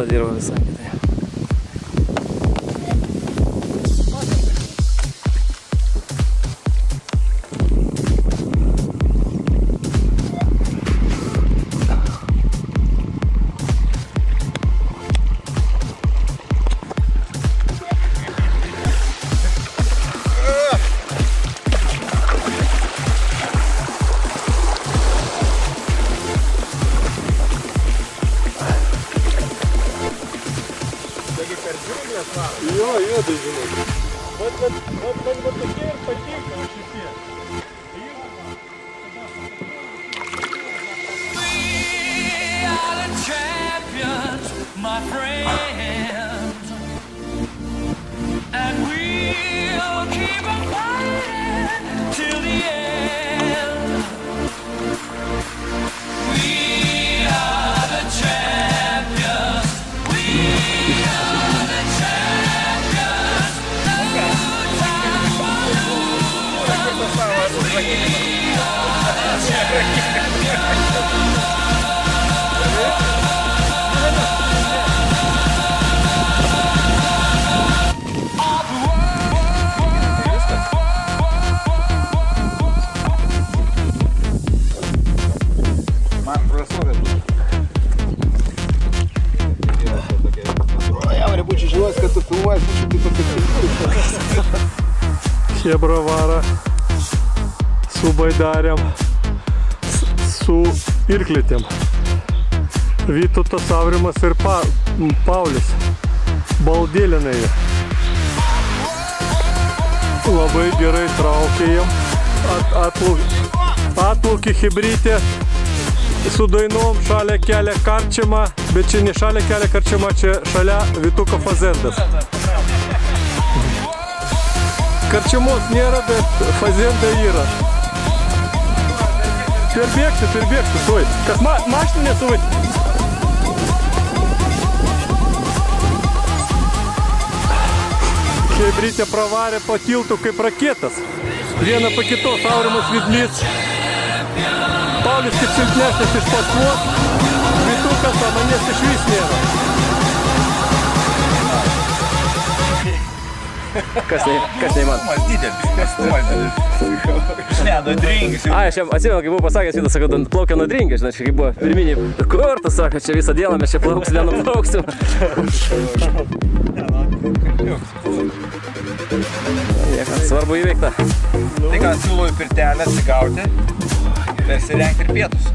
dirba visai kitai. Jo, tai žinau. Man tokie ir patinka šitie. We are the champions, my friends, and we'll keep on fighting till the end. We are the champions, we are the champions, no time for losers. We are the champions. Kad tu filmuoji, tu taip Chebra vara su baidarėm, su irklitėm. Vytautas, Aurimas ir Paulius. Baldėlinai. Labai gerai traukė jiem. Atplaukė chebrytė su dainom šalia kelia Karčiamą, bet čia ne šalia kelia Karčiamą, čia šalia Vytuko Fazendas. Karčiamos nėra, bet Fazenda yra. Perbėgsiu, suoj. Kas mašinį nesuvaj. Chebrytė pravarė po tiltų kaip raketas. Vieną po kitos, Aurimas Vidlys. Paulius kaip silpnesnis iš paskvos, Vytukas, o manęs iš vis nėra. Kas neįman? Ne, nuo Dringis. Ai, aš jam atsimenu, kai buvau pasakęs, Vytas, sako, plaukia nuo Dringis, žinai, kai buvo pirminiai. Kur tu, sako, čia visą dieną mes čia plauksim, nenuplauksim. Svarbu įveikta. Tai ką, siūlau į pirtelę atsigauti, persirengti ir pietus.